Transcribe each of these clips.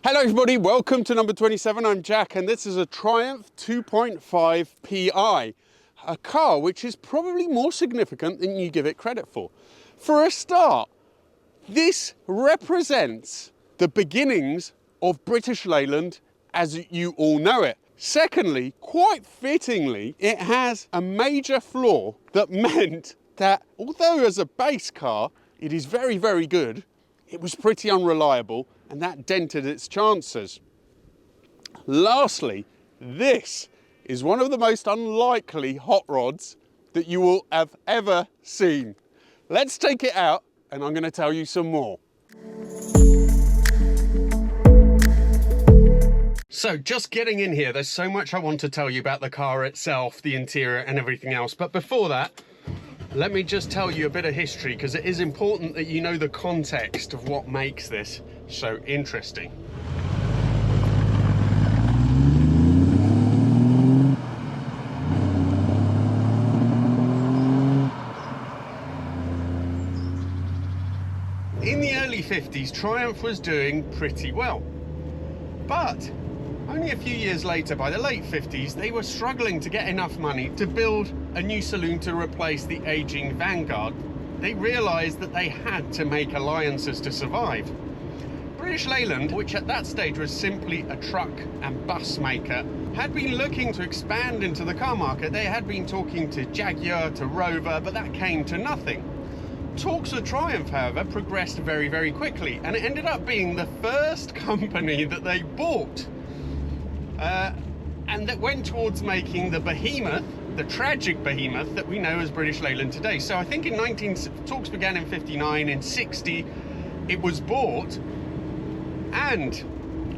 Hello everybody, welcome to number 27. I'm Jack and this is a Triumph 2.5 Pi, a car which is probably more significant than you give it credit for. For a start, this represents the beginnings of British Leyland as you all know it. Secondly, quite fittingly, it has a major flaw that meant that although as a base car, it is very, very good, it was pretty unreliable and that dented its chances. Lastly, this is one of the most unlikely hot rods that you will have ever seen. Let's take it out and I'm going to tell you some more. So just getting in here, there's so much I want to tell you about the car itself, the interior and everything else. But before that, let me just tell you a bit of history because it is important that you know the context of what makes this so interesting. In the early 50s, Triumph was doing pretty well. But only a few years later, by the late 50s, they were struggling to get enough money to build a new saloon to replace the aging Vanguard. They realised that they had to make alliances to survive. British Leyland, which at that stage was simply a truck and bus maker, had been looking to expand into the car market. They had been talking to Jaguar, to Rover, but that came to nothing. Talks with Triumph, however, progressed very, very quickly, and it ended up being the first company that they bought. And that went towards making the behemoth, the tragic behemoth that we know as British Leyland today. So I think talks began in 59, in 60 it was bought, and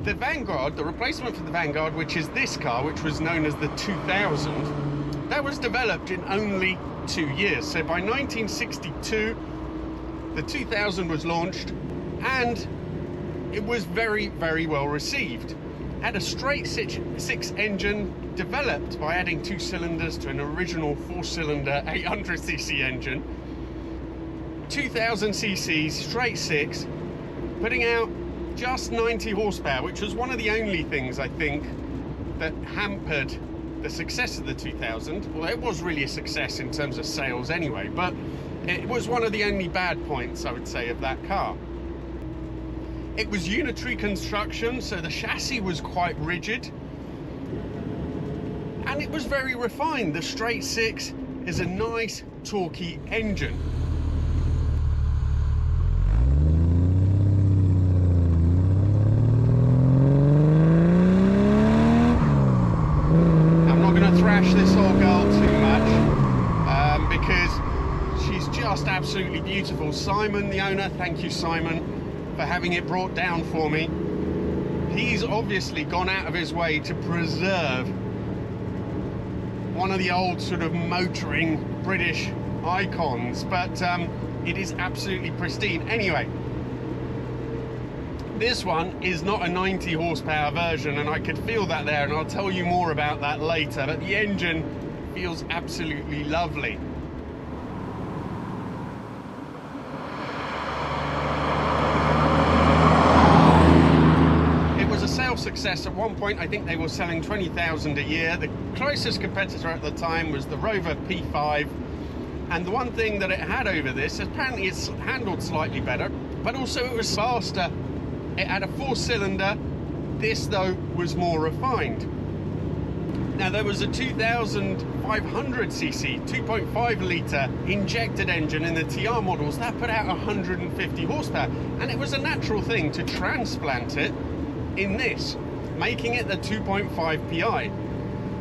the Vanguard, the replacement for the Vanguard, which is this car, which was known as the 2000, that was developed in only 2 years. So by 1962, the 2000 was launched, and it was very, very well received. Had a straight six engine developed by adding 2 cylinders to an original 4-cylinder 800cc engine. 2000 cc's, straight 6, putting out just 90 horsepower, which was one of the only things I think that hampered the success of the 2000. Well, it was really a success in terms of sales anyway, but it was one of the only bad points, I would say, of that car. It was unitary construction, so the chassis was quite rigid, and it was very refined. The straight 6 is a nice, torquey engine. I'm not going to thrash this old girl too much, because she's just absolutely beautiful. Simon, the owner, thank you, Simon, for having it brought down for me. He's obviously gone out of his way to preserve one of the old sort of motoring British icons, but it is absolutely pristine. Anyway, this one is not a 90 horsepower version, and I could feel that there, and I'll tell you more about that later, but the engine feels absolutely lovely. Success at one point. I think they were selling 20,000 a year. The closest competitor at the time was the Rover P5, and the one thing that it had over this, apparently it's handled slightly better, but also it was faster. It had a 4-cylinder. This though was more refined. Now there was a 2500cc 2.5 litre injected engine in the TR models that put out 150 horsepower, and it was a natural thing to transplant it in this, making it the 2.5 Pi.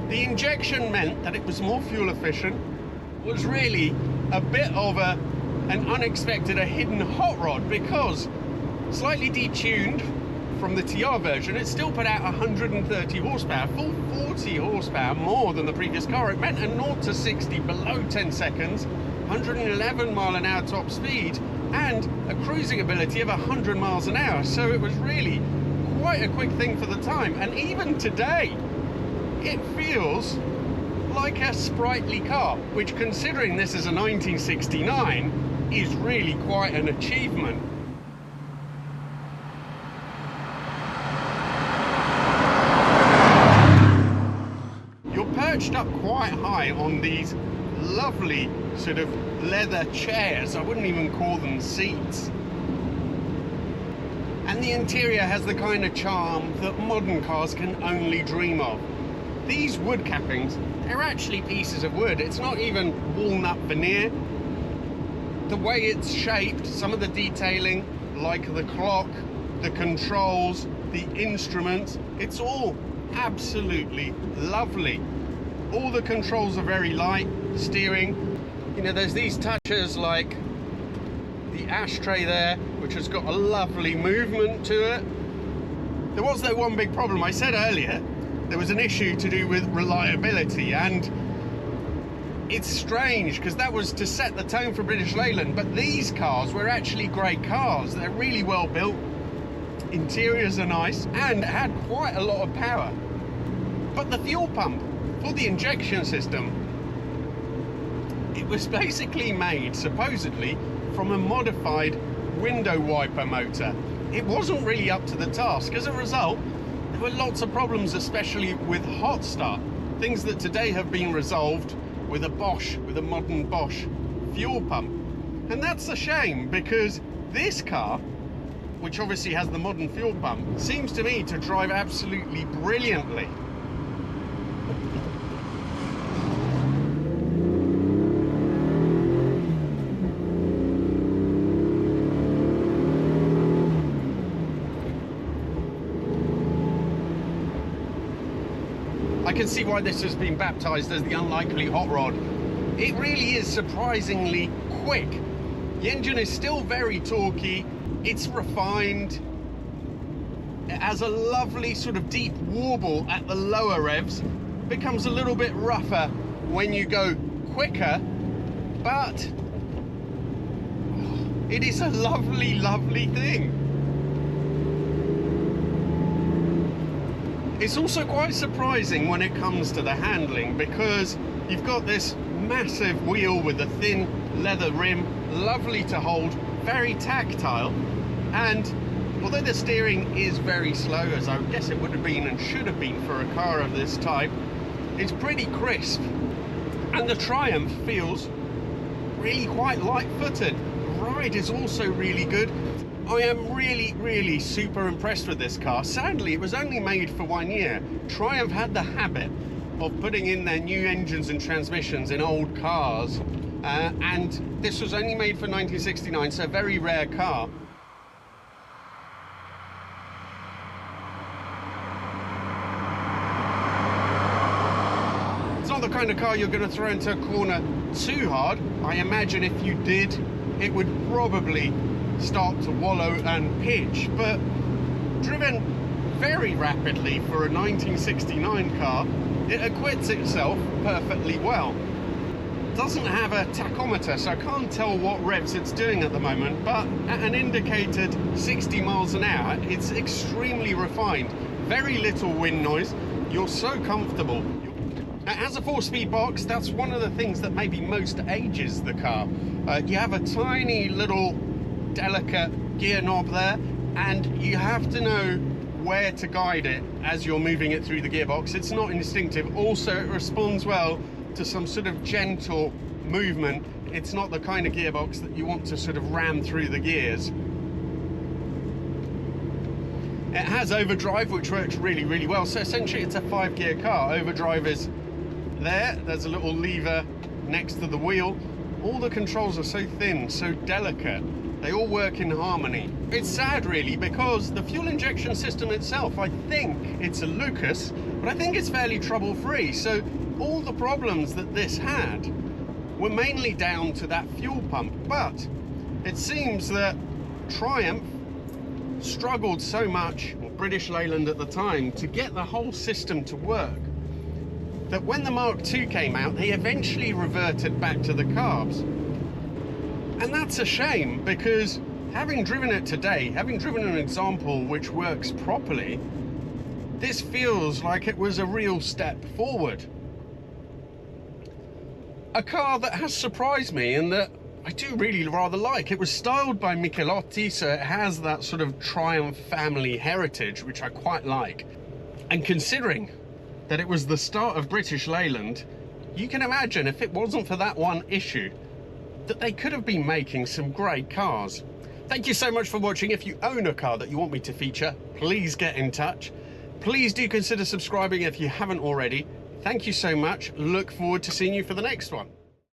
The injection meant that it was more fuel efficient, was really a bit of an unexpected, a hidden hot rod, because slightly detuned from the TR version, it still put out 130 horsepower, full 40 horsepower more than the previous car. It meant a 0 to 60 below 10 seconds, 111 mile an hour top speed, and a cruising ability of 100 miles an hour. So it was really quite a quick thing for the time, and even today it feels like a sprightly car, which, considering this is a 1969, is really quite an achievement. perched up quite high on these lovely sort of leather chairs. I wouldn't even call them seats. And the interior has the kind of charm that modern cars can only dream of. These wood cappings, they're actually pieces of wood. It's not even walnut veneer. The way it's shaped, some of the detailing, like the clock, the controls, the instruments, it's all absolutely lovely. All the controls are very light. Steering, you know, there's these touches like the ashtray there, which has got a lovely movement to it. There was though one big problem. I said earlier there was an issue to do with reliability, and it's strange because that was to set the tone for British Leyland, but these cars were actually great cars. They're really well built, interiors are nice, and had quite a lot of power. But the fuel pump for the injection system, it was basically made, supposedly, from a modified window wiper motor. It wasn't really up to the task. As a result, there were lots of problems, especially with hot start. Things that today have been resolved with a modern Bosch fuel pump. And that's a shame, because this car, which obviously has the modern fuel pump, seems to me to drive absolutely brilliantly. I can see why this has been baptized as the unlikely hot rod. It really is surprisingly quick. The engine is still very torquey, it's refined, it has a lovely sort of deep warble at the lower revs, becomes a little bit rougher when you go quicker, but it is a lovely, lovely thing. It's also quite surprising when it comes to the handling, because you've got this massive wheel with a thin leather rim, lovely to hold, very tactile, and although the steering is very slow, as I guess it would have been and should have been for a car of this type, it's pretty crisp. And the Triumph feels really quite light-footed. The ride is also really good. I am really super impressed with this car. Sadly, it was only made for 1 year. Triumph had the habit of putting in their new engines and transmissions in old cars, and this was only made for 1969, so a very rare car. It's not the kind of car you're going to throw into a corner too hard. I imagine if you did, it would probably start to wallow and pitch, but driven very rapidly for a 1969 car, it acquits itself perfectly well. It doesn't have a tachometer, so I can't tell what revs it's doing at the moment, but at an indicated 60 miles an hour, it's extremely refined. Very little wind noise, you're so comfortable. It has a 4-speed box. That's one of the things that maybe most ages the car. You have a tiny little delicate gear knob there, and you have to know where to guide it as you're moving it through the gearbox. It's not instinctive. Also, it responds well to some sort of gentle movement. It's not the kind of gearbox that you want to sort of ram through the gears. It has overdrive, which works really well. So essentially it's a 5-gear car. Overdrive is there. There's a little lever next to the wheel. All the controls are so thin, so delicate. They all work in harmony. It's sad really, because the fuel injection system itself, I think it's a Lucas, but I think it's fairly trouble-free. So all the problems that this had were mainly down to that fuel pump. But it seems that Triumph struggled so much, or British Leyland at the time, to get the whole system to work, that when the Mark II came out, they eventually reverted back to the carbs. And that's a shame, because having driven it today, having driven an example which works properly, this feels like it was a real step forward. A car that has surprised me and that I do really rather like. It was styled by Michelotti, so it has that sort of Triumph family heritage, which I quite like. And considering that it was the start of British Leyland, you can imagine if it wasn't for that one issue, that they could have been making some great cars. Thank you so much for watching. If you own a car that you want me to feature, please get in touch. Please do consider subscribing if you haven't already. Thank you so much. Look forward to seeing you for the next one.